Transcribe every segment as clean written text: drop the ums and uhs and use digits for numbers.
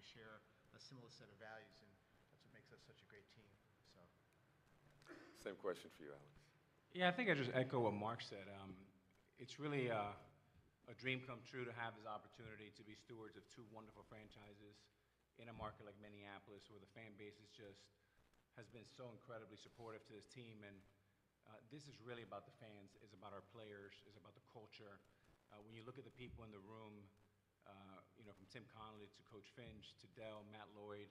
share a similar set of values, and that's what makes us such a great team. So. Same question for you, Alex. Yeah, I think I just echo what Mark said. It's really a dream come true to have this opportunity to be stewards of two wonderful franchises in a market like Minneapolis, where the fan base is just has been so incredibly supportive to this team. And this is really about the fans, it's about our players, it's about the culture. When you look at the people in the room, from Tim Connolly to Coach Finch to Dell, Matt Lloyd,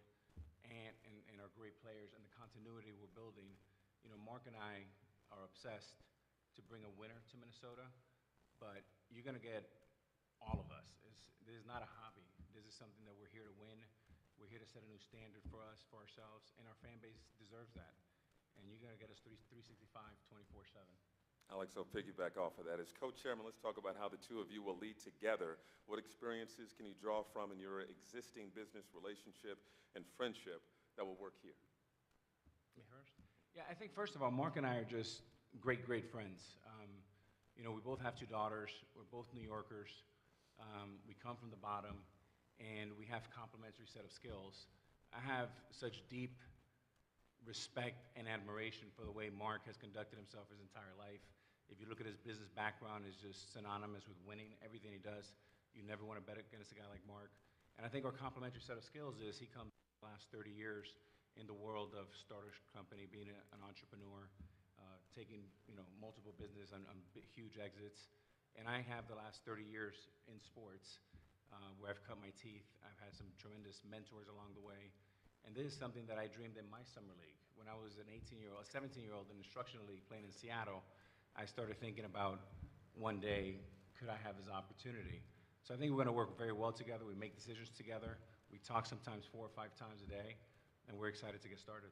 and our great players, and the continuity we're building, Mark and I are obsessed to bring a winner to Minnesota, but you're going to get all of us. This is not a hobby. This is something that we're here to win. We're here to set a new standard for us, for ourselves, and our fan base deserves that. And you're going to get us 365, 24/7. Alex, I'll piggyback off of that. As co-chairman, let's talk about how the two of you will lead together. What experiences can you draw from in your existing business relationship and friendship that will work here? Me first? Yeah, I think first of all, Mark and I are just great friends. We both have two daughters. We're both New Yorkers. We come from the bottom, and we have complementary set of skills. I have such deep respect and admiration for the way Mark has conducted himself his entire life. If you look at his business background, it's just synonymous with winning. Everything he does, you never want to bet against a guy like Mark. And I think our complementary set of skills is he comes the last 30 years in the world of startup company, being an entrepreneur, taking multiple business on huge exits. And I have the last 30 years in sports where I've cut my teeth. I've had some tremendous mentors along the way. And this is something that I dreamed in my summer league. When I was an 17-year-old in instructional league playing in Seattle, I started thinking about one day, could I have this opportunity? So I think we're going to work very well together. We make decisions together. We talk sometimes 4 or 5 times a day, and we're excited to get started.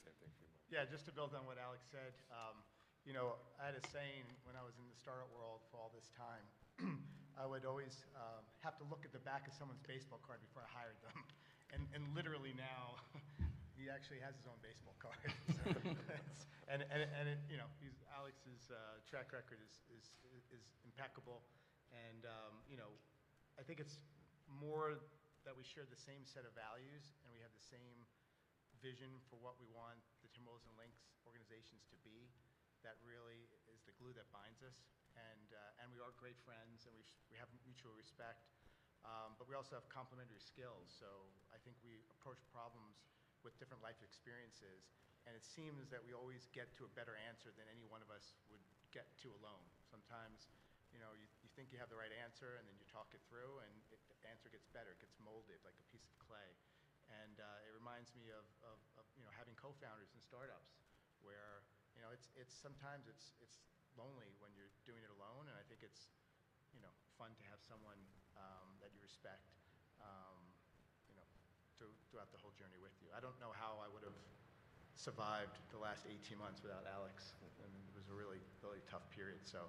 Same thing for you, Mark. Yeah, just to build on what Alex said, I had a saying when I was in the startup world for all this time. I would always have to look at the back of someone's baseball card before I hired them. And literally now, he actually has his own baseball card. So Alex's track record is impeccable. And, I think it's more that we share the same set of values and we have the same vision for what we want the Timberwolves and Lynx organizations to be. That really is the glue that binds us. And we are great friends, and we have mutual respect. But we also have complementary skills, so I think we approach problems with different life experiences, and it seems that we always get to a better answer than any one of us would get to alone. Sometimes, you think you have the right answer, and then you talk it through, and the answer gets better. It gets molded like a piece of clay. And it reminds me of having co-founders in startups where, sometimes it's lonely when you're doing it alone, and I think it's fun to have someone that you respect, throughout the whole journey with you. I don't know how I would have survived the last 18 months without Alex, and it was a really, really tough period. So,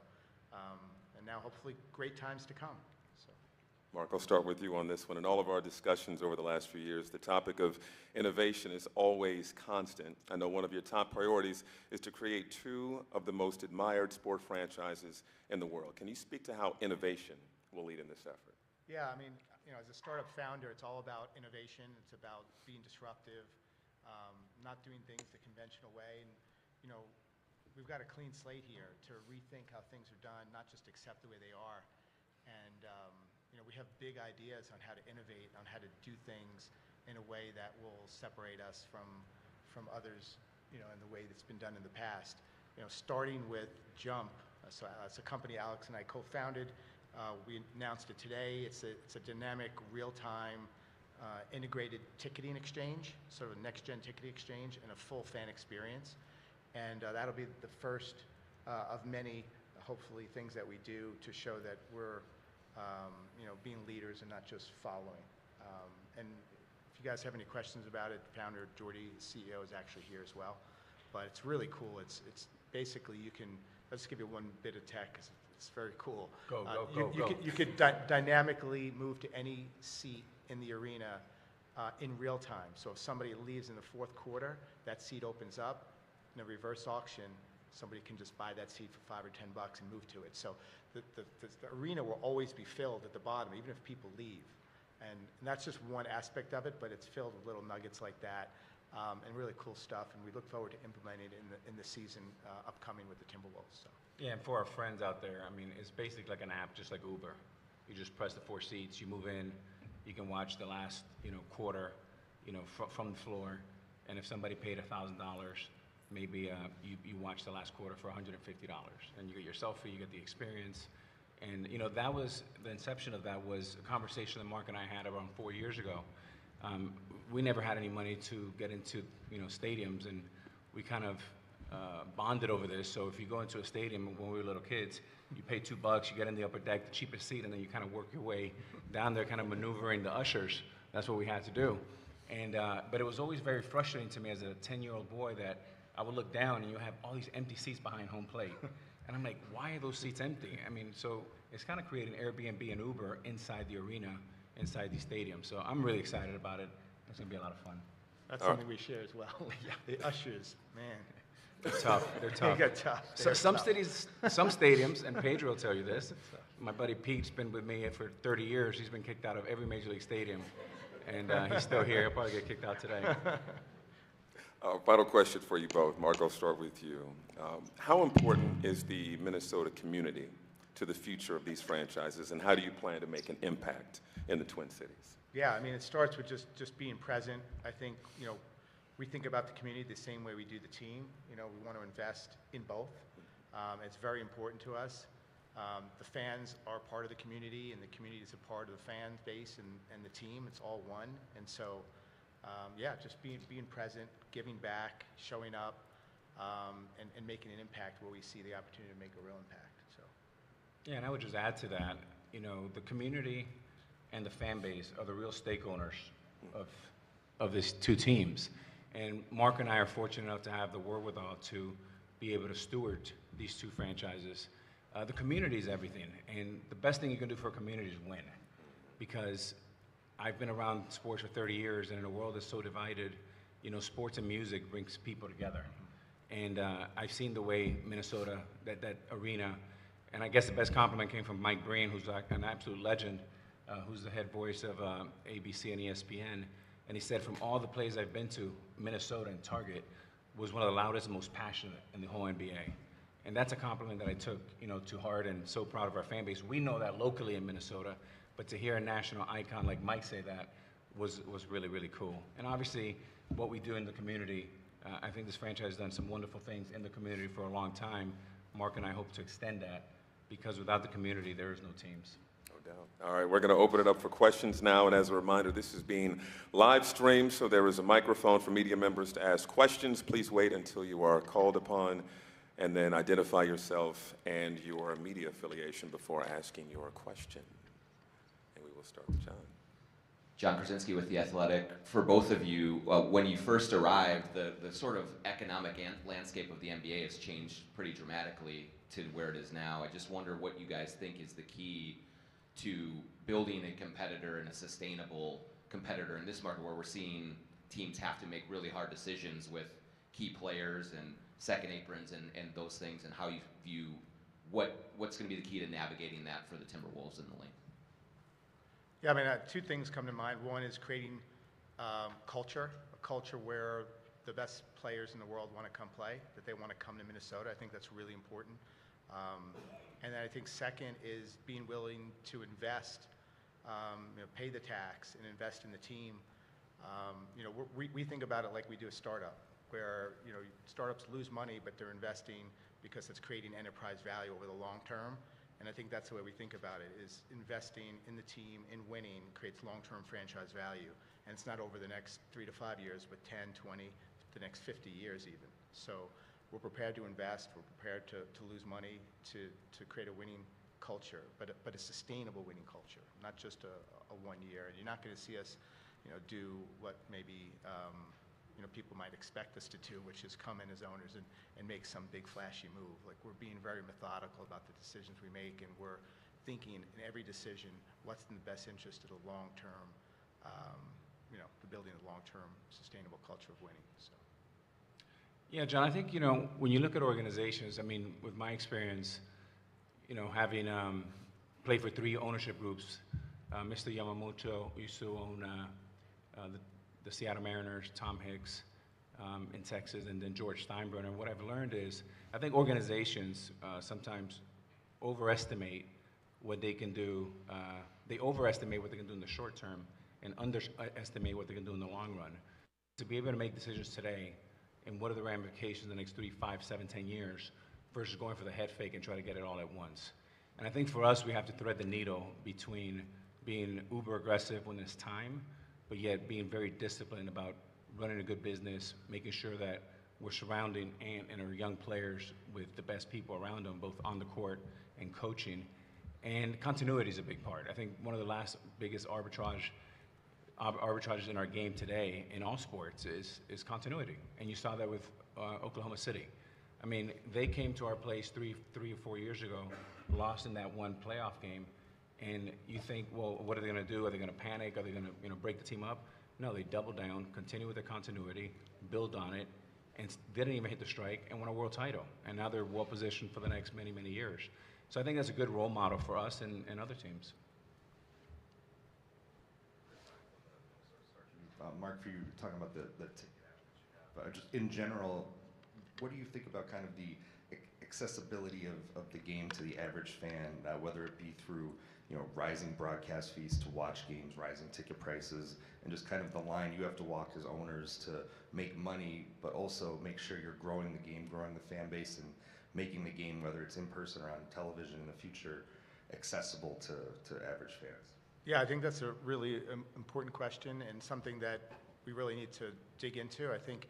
and now hopefully great times to come. So. Mark, I'll start with you on this one. In all of our discussions over the last few years, the topic of innovation is always constant. I know one of your top priorities is to create 2 of the most admired sport franchises in the world. Can you speak to how innovation will lead in this effort? Yeah, I mean, as a startup founder, it's all about innovation. It's about being disruptive, not doing things the conventional way. And, we've got a clean slate here to rethink how things are done, not just accept the way they are. And, we have big ideas on how to innovate, on how to do things in a way that will separate us from others, in the way that's been done in the past. Starting with Jump, so it's a company Alex and I co-founded. We announced it today. It's a dynamic, real-time, integrated ticketing exchange, sort of a next-gen ticketing exchange, and a full fan experience. And that'll be the first of many, hopefully, things that we do to show that we're being leaders and not just following. And if you guys have any questions about it, the founder, Jordy, the CEO, is actually here as well. But it's really cool. It's basically let's give you one bit of tech because it's very cool. Go. You could dynamically move to any seat in the arena in real time. So if somebody leaves in the 4th quarter, that seat opens up in a reverse auction. Somebody can just buy that seat for $5 or $10 and move to it. So the arena will always be filled at the bottom, even if people leave. And that's just one aspect of it, but it's filled with little nuggets like that, and really cool stuff, and we look forward to implementing it in the season upcoming with the Timberwolves. So. Yeah, and for our friends out there, I mean, it's basically like an app, just like Uber. You just press the 4 seats, you move in, you can watch the last, quarter, from the floor, and if somebody paid $1,000, maybe you watch the last quarter for $150, and you get your selfie, you get the experience. And that was the inception of that was a conversation that Mark and I had around 4 years ago. We never had any money to get into stadiums, and we kind of bonded over this. So if you go into a stadium when we were little kids, you pay $2, you get in the upper deck, the cheapest seat, and then you kind of work your way down there, kind of maneuvering the ushers. That's what we had to do. And but it was always very frustrating to me as a 10-year-old boy that I would look down and you have all these empty seats behind home plate. And I'm like, why are those seats empty? I mean, so it's kind of creating Airbnb and Uber inside the arena, inside these stadiums. So I'm really excited about it. It's going to be a lot of fun. That's something we share as well. The ushers, man. They're tough. They're tough. They get tough. So some stadiums, and Pedro will tell you this. My buddy Pete's been with me for 30 years. He's been kicked out of every major league stadium, and he's still here. He'll probably get kicked out today. Final question for you both. Mark, I'll start with you. How important is the Minnesota community to the future of these franchises, and how do you plan to make an impact in the Twin Cities? Yeah, I mean, it starts with just being present. I think, we think about the community the same way we do the team. We want to invest in both. It's very important to us. The fans are part of the community, and the community is a part of the fan base and the team. It's all one. And so, just being present, giving back, showing up, and making an impact where we see the opportunity to make a real impact. So. Yeah, and I would just add to that, the community and the fan base are the real stake owners of these two teams. And Mark and I are fortunate enough to have the wherewithal to be able to steward these two franchises. The community is everything, and the best thing you can do for a community is win. Because I've been around sports for 30 years, and in a world that's so divided, sports and music brings people together. And I've seen the way Minnesota, that arena, and I guess the best compliment came from Mike Breen, who's an absolute legend, who's the head voice of ABC and ESPN. And he said, from all the places I've been to, Minnesota and Target was one of the loudest and most passionate in the whole NBA. And that's a compliment that I took, to heart, and so proud of our fan base. We know that locally in Minnesota, but to hear a national icon like Mike say that was really, really cool. And obviously, what we do in the community, I think this franchise has done some wonderful things in the community for a long time. Mark and I hope to extend that, because without the community, there is no teams. No doubt. All right, we're going to open it up for questions now, and as a reminder, this is being live streamed, so there is a microphone for media members to ask questions. Please wait until you are called upon, and then identify yourself and your media affiliation before asking your question. And we will start with John. John Krasinski with The Athletic. For both of you, when you first arrived, the sort of economic landscape of the NBA has changed pretty dramatically to where it is now. I just wonder what you guys think is the key to building a competitor and a sustainable competitor in this market, where we're seeing teams have to make really hard decisions with key players and second aprons and those things, and how you view what's going to be the key to navigating that for the Timberwolves in the league. Yeah, I mean, two things come to mind. One is creating a culture where the best players in the world want to come play, that they want to come to Minnesota. I think that's really important. And then I think second is being willing to invest, pay the tax and invest in the team. We think about it like we do a startup, where startups lose money, but they're investing because it's creating enterprise value over the long term. And I think that's the way we think about it, is investing in the team, in winning, creates long-term franchise value. And it's not over the next 3 to 5 years, but 10, 20, the next 50 years even. So we're prepared to invest, we're prepared to lose money to create a winning culture, but a sustainable winning culture, not just a 1 year. And you're not going to see us do what maybe people might expect us to do, which is come in as owners and make some big flashy move. Like, we're being very methodical about the decisions we make, and we're thinking in every decision what's in the best interest of the long-term, the building of long-term sustainable culture of winning. So. Yeah, John, I think, when you look at organizations, I mean, with my experience, having played for 3 ownership groups, Mr. Yamamoto used to own the Seattle Mariners, Tom Hicks in Texas, and then George Steinbrenner. And what I've learned is, I think organizations sometimes overestimate what they can do. They overestimate what they can do in the short term and underestimate what they can do in the long run. To be able to make decisions today, and what are the ramifications in the next 3, 5, 7, 10 years, versus going for the head fake and try to get it all at once. And I think for us, we have to thread the needle between being uber aggressive when it's time, but yet being very disciplined about running a good business, making sure that we're surrounding and our young players with the best people around them, both on the court and coaching. And continuity is a big part. I think one of the last biggest arbitrages in our game today in all sports is continuity. And you saw that with Oklahoma City. I mean, they came to our place three or 4 years ago, lost in that one playoff game, and you think, well, what are they going to do? Are they going to panic? Are they going to break the team up? No, they doubled down, continue with the continuity, build on it, and didn't even hit the strike and won a world title. And now they're well positioned for the next many, many years. So I think that's a good role model for us and other teams. Mark, for you talking about the just in general, what do you think about kind of the accessibility of the game to the average fan, whether it be through rising broadcast fees to watch games, rising ticket prices, and just kind of the line you have to walk as owners to make money, but also make sure you're growing the game, growing the fan base, and making the game, whether it's in person or on television in the future, accessible to average fans? Yeah, I think that's a really important question and something that we really need to dig into. I think